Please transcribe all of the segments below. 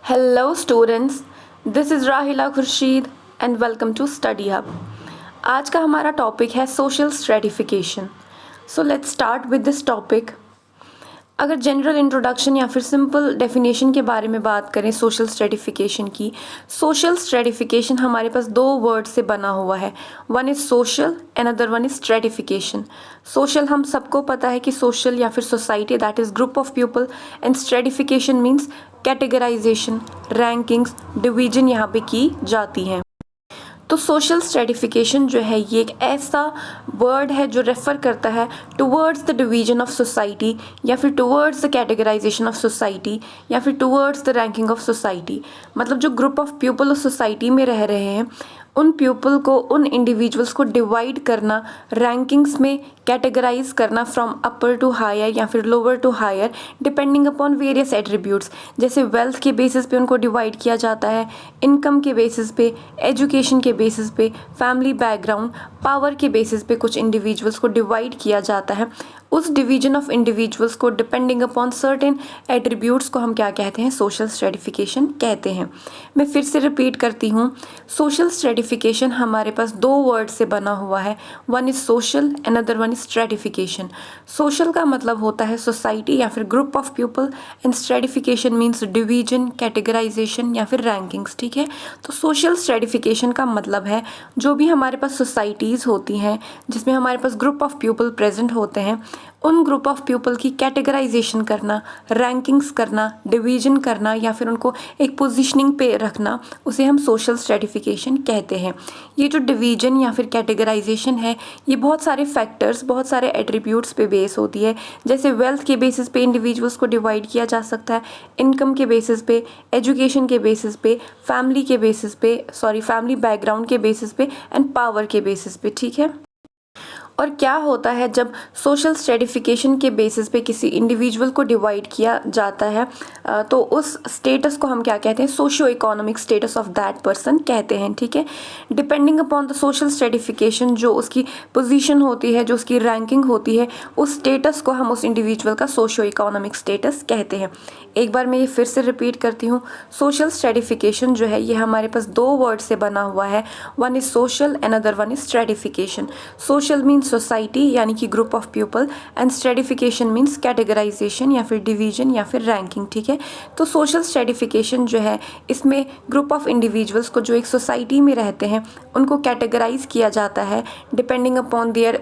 Hello students, this is Rahila Khurshid and welcome to study hub. आज का हमारा टॉपिक है social stratification. So let's start with this topic. अगर general introduction या फिर सिंपल डेफिनेशन के बारे में बात करें सोशल स्ट्रेटिफिकेशन की, सोशल स्ट्रेटिफिकेशन हमारे पास दो वर्ड से बना हुआ है। One is social and other one is stratification. Social हम सबको पता है कि सोशल या फिर society that is group of people, and stratification means categorisation, rankings, division यहाँ पे की जाती हैं। तो सोशल स्ट्रेटिफिकेशन जो है ये एक ऐसा वर्ड है जो रेफ़र करता है towards the division of society या फिर towards the categorisation of society या फिर towards the ranking of society. मतलब जो ग्रुप ऑफ पीपल उस सोसाइटी में रह रहे हैं उन पीपल को, उन इंडिविजुअल्स को डिवाइड करना, रैंकिंग्स में कैटेगराइज करना फ्रॉम अपर टू हायर या फिर lower to higher depending upon various attributes. जैसे वेल्थ के बेसिस पे उनको डिवाइड किया जाता है, इनकम के बेसिस पे, एजुकेशन के बेसिस पे, फैमिली बैकग्राउंड, पावर के बेसिस पे कुछ इंडिविजुअल्स को डिवाइड किया जाता है। उस डिवीजन ऑफ इंडिविजुअल्स को डिपेंडिंग अपॉन सर्टेन एट्रीब्यूट्स को हम क्या कहते हैं? सोशल स्ट्रेटिफिकेशन कहते हैं। मैं फिर से रिपीट करती हूँ, सोशल स्ट्रेटिफिकेशन हमारे पास दो वर्ड से बना हुआ है। One is social and other one is stratification. Social का मतलब होता है सोसाइटी या फिर group of people, and stratification means division, categorisation या फिर रैंकिंग्स। ठीक है, तो सोशल स्ट्रेटिफिकेशन का मतलब है जो भी हमारे पास सोसाइटीज़ होती हैं जिसमें हमारे पास ग्रुप ऑफ पीपल प्रेजेंट होते हैं, उन ग्रुप ऑफ पीपल की कैटेगराइजेशन करना, रैंकिंग्स करना, डिवीजन करना या फिर उनको एक पोजीशनिंग पे रखना, उसे हम सोशल स्ट्रेटिफिकेशन कहते हैं। ये जो डिवीजन या फिर कैटेगराइजेशन है ये बहुत सारे फैक्टर्स, बहुत सारे एट्रीब्यूट्स पे बेस होती है। जैसे वेल्थ के बेसिस पे इंडिविजुअल्स को डिवाइड किया जा सकता है, इनकम के बेसिस पे, एजुकेशन के बेसिस पे, फैमिली बैकग्राउंड के बेसिस पे एंड पावर के बेसिस पे। ठीक है, और क्या होता है जब सोशल स्ट्रेटिफिकेशन के बेसिस पे किसी इंडिविजुअल को डिवाइड किया जाता है तो उस स्टेटस को हम क्या कहते हैं? Socio economic status of that person कहते हैं। ठीक है, depending upon the social stratification, जो उसकी पोजीशन होती है, जो उसकी रैंकिंग होती है, उस स्टेटस को हम उस इंडिविजुअल का सोशियो इकोनॉमिक स्टेटस कहते हैं। एक बार मैं ये फिर से रिपीट करती हूँ, सोशल स्ट्रेटिफिकेशन जो है ये हमारे पास दो वर्ड से बना हुआ है। One is social and other one is stratification. Social means society यानी कि group of people, and stratification means categorisation या फिर डिवीजन या फिर रैंकिंग। ठीक है, तो सोशल स्ट्रेटिफिकेशन जो है इसमें ग्रुप ऑफ इंडिविजुअल्स को जो एक सोसाइटी में रहते हैं उनको कैटेगराइज किया जाता है depending upon their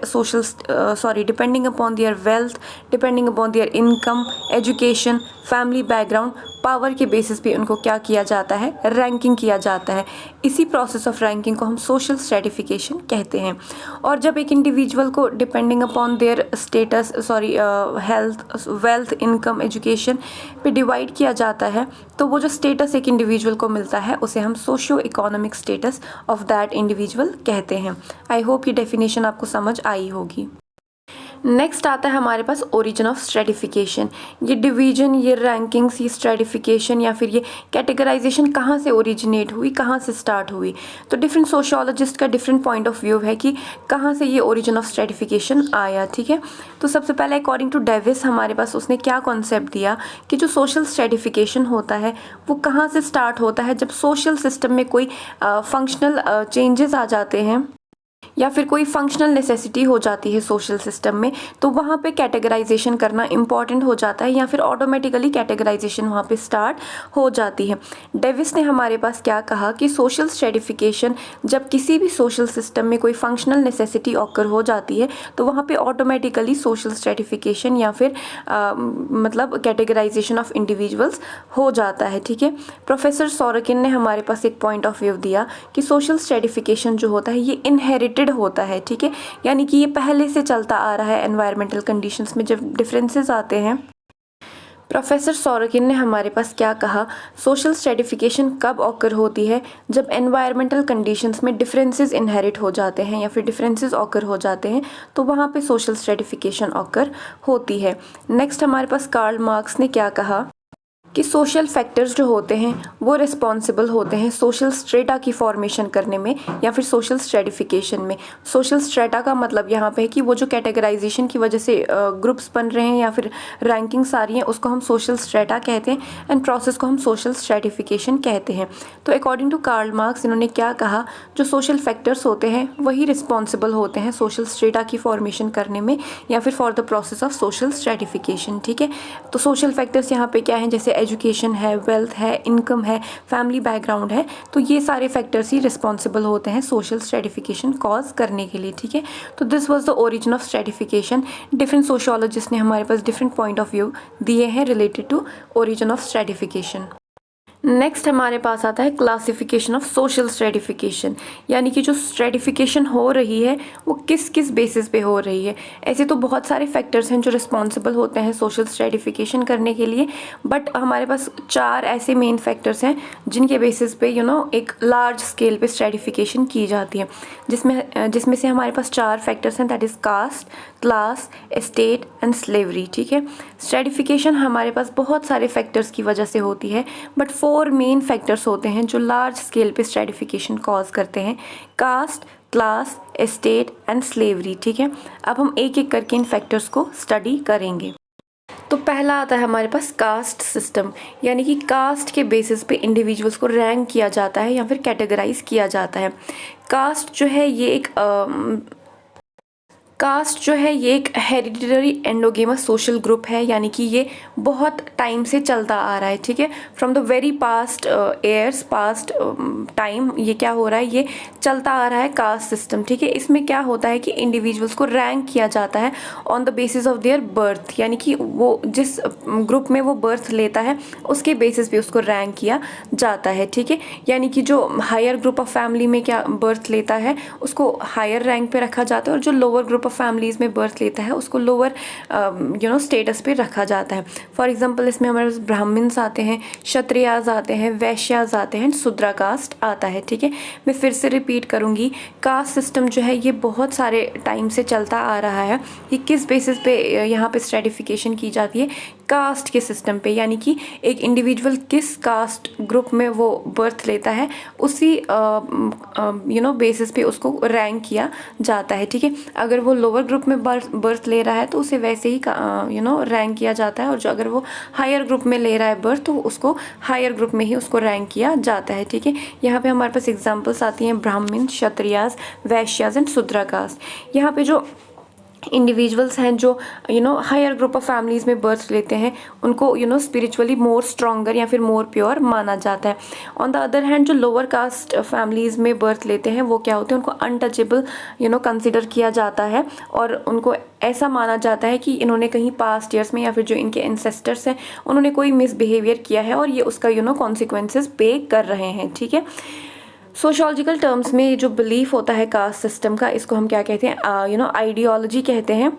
depending upon their wealth, depending upon their income, education, family background, power के बेसिस पे उनको क्या किया जाता है? रैंकिंग किया जाता है। इसी प्रोसेस ऑफ रैंकिंग को हम सोशल स्ट्रेटिफिकेशन कहते हैं। और जब एक इंडिविजुअल को depending upon their status health, wealth, income, education पे डिवाइड किया जाता है तो वो जो स्टेटस एक इंडिविजुअल को मिलता है उसे हम socio economic status of that individual कहते हैं। आई होप ये डेफिनेशन आपको समझ आई होगी। नेक्स्ट आता है हमारे पास ओरिजिन ऑफ स्ट्रेटिफिकेशन। ये डिवीजन, ये रैंकिंग्स, ये स्ट्रेटिफिकेशन या फिर ये कैटेगराइजेशन कहाँ से ओरिजिनेट हुई, कहाँ से स्टार्ट हुई? तो डिफरेंट सोशियोलॉजिस्ट का डिफरेंट पॉइंट ऑफ व्यू है कि कहाँ से ये ओरिजिन ऑफ स्ट्रेटिफिकेशन आया। ठीक है, तो सबसे पहले अकॉर्डिंग टू डेविस हमारे पास उसने क्या कॉन्सेप्ट दिया कि जो सोशल स्ट्रेटिफिकेशन होता है वो कहाँ से स्टार्ट होता है? जब सोशल सिस्टम में कोई फंक्शनल चेंजेस आ जाते हैं या फिर कोई फंक्शनल नेसेसिटी हो जाती है सोशल सिस्टम में, तो वहाँ पे कैटेगराइजेशन करना इम्पॉर्टेंट हो जाता है या फिर ऑटोमेटिकली कैटेगराइजेशन वहाँ पे स्टार्ट हो जाती है। डेविस ने हमारे पास क्या कहा कि सोशल स्ट्रेटिफिकेशन जब किसी भी सोशल सिस्टम में कोई फंक्शनल नेसेसिटी ऑकर हो जाती है तो वहाँ पे ऑटोमेटिकली सोशल स्ट्रेटिफिकेशन या फिर मतलब कैटेगराइजेशन ऑफ इंडिविजुअल्स हो जाता है। ठीक है, प्रोफेसर सोरकिन ने हमारे पास एक पॉइंट ऑफ व्यू दिया कि सोशल स्ट्रेटिफिकेशन जो होता है ये इनहेरिटेड होता है। ठीक है, यानी कि ये पहले से चलता आ रहा है। एनवायरमेंटल कंडीशंस में जब डिफरेंसेस आते हैं, प्रोफेसर सोरकिन ने हमारे पास क्या कहा, सोशल स्ट्रेटिफिकेशन कब ऑकर होती है? जब एनवायरमेंटल कंडीशंस में डिफरेंसेस इनहेरिट हो जाते हैं या फिर डिफरेंसेस ऑकर हो जाते हैं तो वहाँ पे सोशल स्ट्रेटिफिकेशन ऑकर होती है। नेक्स्ट हमारे पास कार्ल मार्क्स ने क्या कहा, कि सोशल फैक्टर्स जो होते हैं वो रिस्पॉन्सिबल होते हैं सोशल स्ट्रेटा की फॉर्मेशन करने में या फिर सोशल स्ट्रेटिफिकेशन में। सोशल स्ट्रेटा का मतलब यहाँ पे है कि वो जो कैटेगराइजेशन की वजह से ग्रुप्स बन रहे हैं या फिर रैंकिंग्स आ रही हैं उसको हम सोशल स्ट्रेटा कहते हैं एंड प्रोसेस को हम सोशल स्ट्रेटिफिकेशन कहते हैं। तो अकॉर्डिंग टू कार्ल मार्क्स इन्होंने क्या कहा, जो सोशल फैक्टर्स होते हैं वही रिस्पॉन्सिबल होते हैं सोशल स्ट्रेटा की फॉर्मेशन करने में या फिर for the process of social stratification. ठीक है, तो सोशल फैक्टर्स यहाँ पे क्या हैं, जैसे एजुकेशन है, वेल्थ है, इनकम है, फैमिली बैकग्राउंड है, तो ये सारे फैक्टर्स ही रिस्पॉन्सिबल होते हैं सोशल स्ट्रेटिफिकेशन कॉज करने के लिए। ठीक है, तो this was the origin of stratification. Different sociologist ने हमारे पास डिफरेंट पॉइंट ऑफ व्यू दिए हैं related to origin of stratification. Next हमारे पास आता है क्लासिफिकेशन ऑफ सोशल स्ट्रेटिफिकेशन, यानी कि जो स्ट्रेटिफिकेशन हो रही है वो किस किस बेसिस पे हो रही है। ऐसे तो बहुत सारे फैक्टर्स हैं जो रिस्पॉन्सिबल होते हैं सोशल स्ट्रेटिफिकेशन करने के लिए, बट हमारे पास 4 ऐसे मेन फैक्टर्स हैं जिनके बेसिस पे एक लार्ज स्केल पे स्ट्रेटिफिकेशन की जाती है, जिसमें से हमारे पास 4 फैक्टर्स हैं, that is caste, class, estate and slavery. ठीक है, स्ट्रेटिफिकेशन हमारे पास बहुत सारे फैक्टर्स की वजह से होती है, बट 4 मेन फैक्टर्स होते हैं जो लार्ज स्केल पे स्ट्रेटिफिकेशन कॉज करते हैं, caste, class, estate and slavery. ठीक है, अब हम एक एक करके इन फैक्टर्स को स्टडी करेंगे। तो पहला आता है हमारे पास कास्ट सिस्टम, यानी कि कास्ट के बेसिस पे इंडिविजुअल्स को रैंक किया जाता है या फिर कैटेगराइज किया जाता है। कास्ट जो है ये एक हेरिडिटरी एंडोगेमस सोशल ग्रुप है, यानी कि ये बहुत टाइम से चलता आ रहा है। ठीक है, from the very past years, past time ये क्या हो रहा है, ये चलता आ रहा है कास्ट सिस्टम। ठीक है, इसमें क्या होता है कि इंडिविजुअल्स को रैंक किया जाता है on the basis of their birth, यानी कि वो जिस ग्रुप में वो बर्थ लेता है उसके बेसिस पे उसको रैंक किया जाता है। ठीक है, यानी कि जो हायर ग्रुप ऑफ फैमिली में क्या बर्थ लेता है उसको हायर रैंक पे रखा जाता है, और जो लोअर ग्रुप ऑफ फैमिलीज़ में बर्थ लेता है उसको लोअर स्टेटस पे रखा जाता है। फॉर एग्जांपल इसमें हमारे पास ब्राह्मण्स आते हैं, क्षत्रियाज आते हैं, वैश्याज आते हैं, शूद्र कास्ट आता है। ठीक है, मैं फिर से रिपीट करूँगी, कास्ट सिस्टम जो है ये बहुत सारे टाइम से चलता आ रहा है। ये किस बेसिस पे यहाँ पे स्ट्रेटिफिकेशन की जाती है, कास्ट के सिस्टम पे, यानी कि एक इंडिविजुअल किस कास्ट ग्रुप में वो बर्थ लेता है उसी बेसिस पे उसको रैंक किया जाता है। ठीक है, अगर वो लोअर ग्रुप में बर्थ ले रहा है तो उसे वैसे ही रैंक किया जाता है, और जो अगर वो हायर ग्रुप में ले रहा है बर्थ तो उसको हायर ग्रुप में ही उसको रैंक किया जाता है। ठीक है, यहाँ पे हमारे पास एग्जांपल्स आती हैं ब्राह्मण, क्षत्रियाज, वैश्याज एंड शूद्र कास्ट। यहाँ पे जो इंडिविजुअल्स हैं जो हायर ग्रुप ऑफ फैमिलीज़ में बर्थ लेते हैं उनको स्पिरिचुअली मोर स्ट्रॉन्गर या फिर मोर प्योर माना जाता है। ऑन द अदर हैंड जो लोअर कास्ट फैमिलीज़ में बर्थ लेते हैं वो क्या होते हैं, उनको अनटचेबल कंसिडर किया जाता है, और उनको ऐसा माना जाता है कि इन्होंने कहीं पास्ट ईयर्स में या फिर जो इनके एंसेस्टर्स हैं उन्होंने कोई मिसबिहेवियर किया है और ये उसका कॉन्सिक्वेंसेस पे कर रहे हैं। ठीक है, सोशोलॉजिकल टर्म्स में ये जो बिलीफ होता है कास्ट सिस्टम का, इसको हम क्या कहते हैं, आइडियोलॉजी कहते हैं,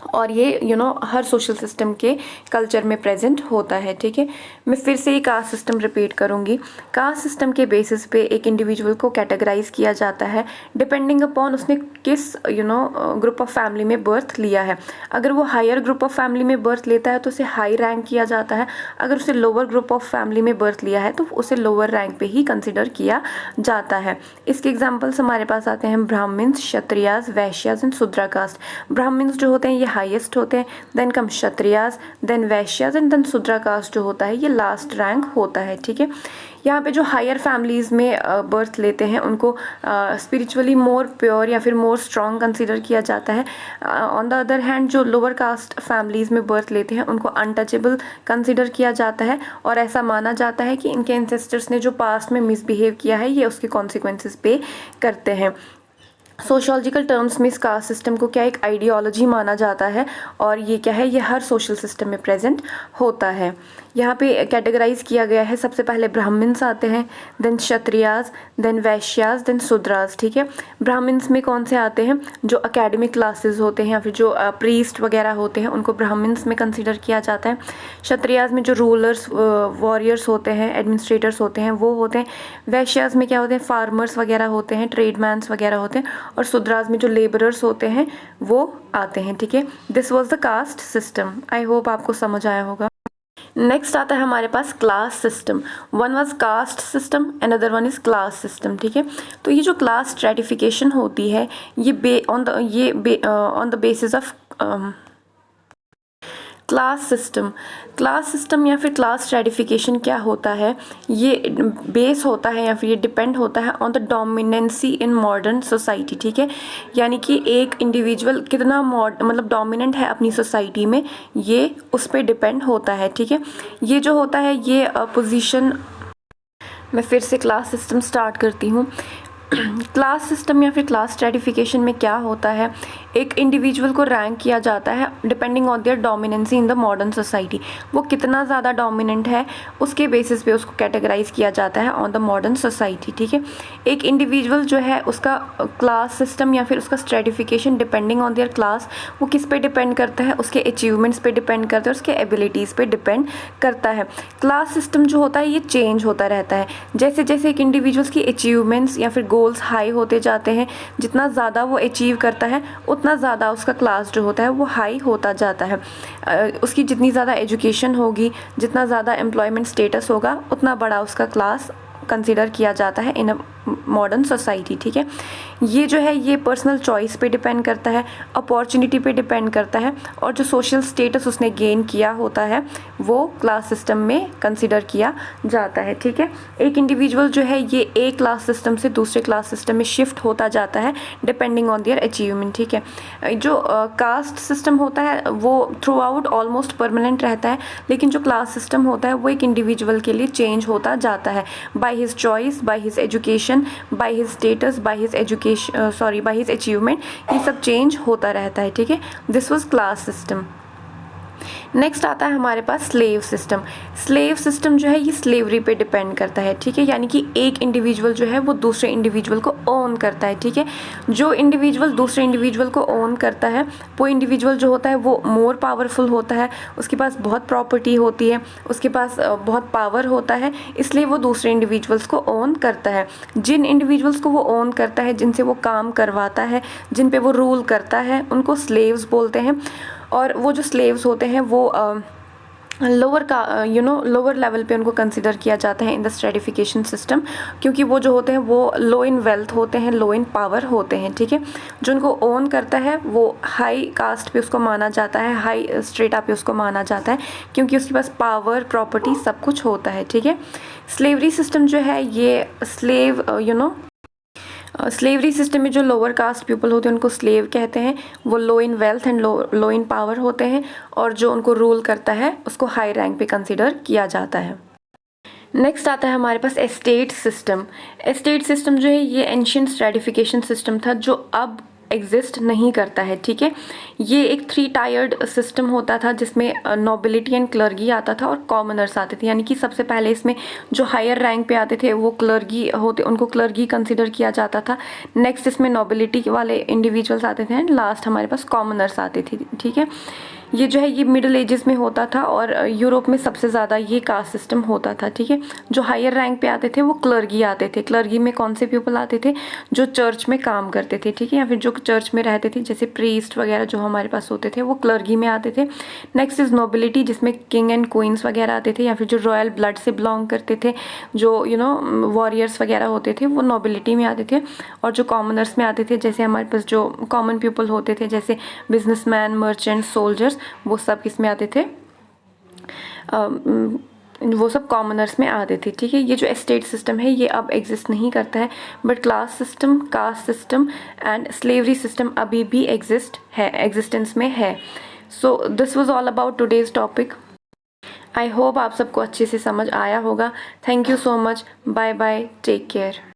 और ये हर सोशल सिस्टम के कल्चर में प्रेजेंट होता है। ठीक है, मैं फिर से ये कास्ट सिस्टम रिपीट करूँगी। कास्ट सिस्टम के बेसिस पे एक इंडिविजुअल को कैटेगराइज किया जाता है डिपेंडिंग अपॉन उसने किस ग्रुप ऑफ फैमिली में बर्थ लिया है। अगर वो हायर ग्रुप ऑफ फैमिली में बर्थ लेता है तो उसे हाई रैंक किया जाता है, अगर उसे लोअर ग्रुप ऑफ फैमिली में बर्थ लिया है तो उसे लोअर रैंक पे ही कंसिडर किया जाता है। इसके एग्जाम्पल्स हमारे पास आते हैं ब्राह्मण्स, क्षत्रियाज, वैश्याज एंड शूद्र कास्ट। ब्राह्मण्स जो होते हैं ये हाईएस्ट होते हैं, then come Kshatriyas, then Vaishyas and then Shudra caste जो होता है ये लास्ट रैंक होता है। ठीक है, यहाँ पे जो हायर फैमिलीज़ में बर्थ लेते हैं उनको स्पिरिचुअली मोर प्योर या फिर मोर स्ट्रॉन्ग कंसिडर किया जाता है। ऑन द अदर हैंड जो लोअर कास्ट फैमिलीज़ में बर्थ लेते हैं उनको अनटचेबल कंसिडर किया जाता है, और ऐसा माना जाता है कि इनके एंसेस्टर्स ने जो पास्ट में मिसबिहेव किया है ये उसके कॉन्सिक्वेंसेस पे करते हैं। सोशोलॉजिकल टर्म्स में इस कास्ट सिस्टम को क्या एक आइडियोलॉजी माना जाता है, और ये क्या है, ये हर सोशल सिस्टम में प्रेजेंट होता है। यहाँ पे कैटेगराइज किया गया है, सबसे पहले ब्राह्मण्स आते हैं, then Kshatriyas, then Vaishyas, then Shudras. ठीक है, ब्राह्मण्स में कौन से आते हैं, जो अकेडमिक क्लासेस होते हैं या फिर जो प्रीस्ट वगैरह होते हैं उनको ब्राह्मण्स में कंसिडर किया जाता है। क्षत्रियाज में जो रूलर्स, वॉरियर्स होते हैं, एडमिनिस्ट्रेटर्स होते हैं वो होते हैं। वैश्याज में क्या होते हैं, फार्मर्स वगैरह होते हैं, ट्रेडमैन्स वगैरह होते हैं, और शूद्राज में जो लेबरर्स होते हैं वो आते हैं। ठीक है, this was the caste system. I hope आपको समझ आया होगा। नेक्स्ट आता है हमारे पास class system. One was caste system, another one is class system, ठीक है। तो ये जो क्लास स्ट्रेटिफिकेशन होती है ये on the basis of class system या फिर क्लास स्ट्रेटिफिकेशन क्या होता है, ये बेस होता है या फिर ये डिपेंड होता है on the dominancy in modern society, ठीक है। यानी कि एक इंडिविजुअल कितना मतलब डोमिनेंट है अपनी सोसाइटी में, ये उस पर डिपेंड होता है, ठीक है। ये जो होता है ये पोजीशन, मैं फिर से क्लास सिस्टम स्टार्ट करती हूँ। क्लास सिस्टम या फिर क्लास स्ट्रेटिफिकेशन में क्या होता है, एक इंडिविजुअल को रैंक किया जाता है depending on their dominancy in the modern society. वो कितना ज़्यादा डोमिनेंट है उसके बेसिस पे उसको कैटेगराइज किया जाता है ऑन द मॉडर्न सोसाइटी, ठीक है। एक इंडिविजुअल जो है उसका क्लास सिस्टम या फिर उसका stratification depending on their class, वो किस पे डिपेंड करता है, उसके अचीवमेंट्स पे डिपेंड करता है, उसके एबिलिटीज़ पे डिपेंड करता है। क्लास सिस्टम जो होता है ये चेंज होता रहता है जैसे जैसे एक इंडिविजुअल्स की अचीवमेंट्स या फिर गोल्स हाई होते जाते हैं। जितना ज़्यादा वो अचीव करता है उतना ज़्यादा उसका क्लास जो होता है वो हाई होता जाता है। उसकी जितनी ज़्यादा एजुकेशन होगी, जितना ज़्यादा एम्प्लॉयमेंट स्टेटस होगा, उतना बड़ा उसका क्लास कंसिडर किया जाता है इन अ मॉडर्न सोसाइटी, ठीक है। ये जो है ये पर्सनल चॉइस पे डिपेंड करता है, अपॉर्चुनिटी पे डिपेंड करता है, और जो सोशल स्टेटस उसने गेन किया होता है वो क्लास सिस्टम में कंसिडर किया जाता है, ठीक है। एक इंडिविजुअल जो है ये एक क्लास सिस्टम से दूसरे क्लास सिस्टम में शिफ्ट होता जाता है डिपेंडिंग ऑन देयर अचीवमेंट, ठीक है। जो कास्ट सिस्टम होता है वो थ्रू आउट ऑलमोस्ट परमानेंट रहता है, लेकिन जो क्लास सिस्टम होता है वो एक इंडिविजुअल के लिए चेंज होता जाता है by his choice, by his education, by his status, by his education, by his achievement, ये सब चेंज होता रहता है, ठीक है। This was class system. Next आता है हमारे पास स्लेव सिस्टम। स्लेव सिस्टम जो है ये स्लेवरी पे डिपेंड करता है, ठीक है। यानी कि एक इंडिविजुअल जो है वो दूसरे इंडिविजुअल को ओन करता है, ठीक है। जो इंडिविजुअल दूसरे इंडिविजुअल को ओन करता है वो इंडिविजुअल जो होता है वो मोर पावरफुल होता है, उसके पास बहुत प्रॉपर्टी होती है, उसके पास बहुत पावर होता है, इसलिए वो दूसरे इंडिविजुअल्स को ओन करता है। जिन इंडिविजुअल्स को वो ओन करता है, जिनसे वो काम करवाता है, जिन पे वो रूल करता है, उनको स्लेव्स बोलते हैं। और वो जो स्लेव्स होते हैं वो लोअर लेवल पे उनको कंसिडर किया जाता है इन द स्ट्रेटिफिकेशन सिस्टम, क्योंकि वो जो होते हैं वो लो इन वेल्थ होते हैं, लो इन पावर होते हैं, ठीक है। जो उनको ओन करता है वो हाई कास्ट पे उसको माना जाता है, हाई स्ट्रेटा पे उसको माना जाता है, क्योंकि उसके पास पावर, प्रॉपर्टी सब कुछ होता है, ठीक है। स्लेवरी सिस्टम जो है ये स्लेवरी सिस्टम में जो लोअर कास्ट पीपल होते हैं उनको स्लेव कहते हैं। वो low in wealth and low in power होते हैं, और जो उनको रूल करता है उसको हाई रैंक पे कंसिडर किया जाता है। नेक्स्ट आता है हमारे पास एस्टेट सिस्टम। एस्टेट सिस्टम जो है ये एंशिएंट स्ट्रेटिफिकेशन सिस्टम था जो अब एग्जिस्ट नहीं करता है, ठीक है। ये एक 3 टायर्ड सिस्टम होता था जिसमें नोबिलिटी एंड क्लर्गी आता था और कॉमनर्स आते थे। यानी कि सबसे पहले इसमें जो हायर रैंक पे आते थे वो क्लर्गी होते, उनको क्लर्गी कंसिडर किया जाता था। नेक्स्ट इसमें नोबिलिटी वाले इंडिविजुअल्स आते थे एंड लास्ट हमारे पास कॉमनर्स आते थे, ठीक है। ये जो है ये मिडिल एजेस में होता था और यूरोप में सबसे ज़्यादा ये कास्ट सिस्टम होता था, ठीक है। जो हायर रैंक पे आते थे वो क्लर्गी आते थे। क्लर्गी में कौन से पीपल आते थे, जो चर्च में काम करते थे, ठीक है, या फिर जो चर्च में रहते थे, जैसे प्रीस्ट वगैरह जो हमारे पास होते थे वो क्लर्गी में आते थे। नेक्स्ट इज़ नोबिलिटी, जिसमें किंग एंड क्वींस वगैरह आते थे, या फिर जो रॉयल ब्लड से बिलोंग करते थे, जो वॉरियर्स वगैरह होते थे वो नोबिलिटी में आते थे। और जो कॉमनर्स में आते थे, जैसे हमारे पास जो कॉमन पीपल होते थे, जैसे बिजनेसमैन, मर्चेंट, सोल्जर्स, वो सब किस में आते थे, वो सब कॉमनर्स में आते थे, ठीक है। ये जो एस्टेट सिस्टम है ये अब एग्जिस्ट नहीं करता है, but class system, caste system and slavery system अभी भी एग्जिस्टेंस में है। So this was all about today's topic. I hope आप सबको अच्छे से समझ आया होगा। Thank you so much. Bye bye, take care.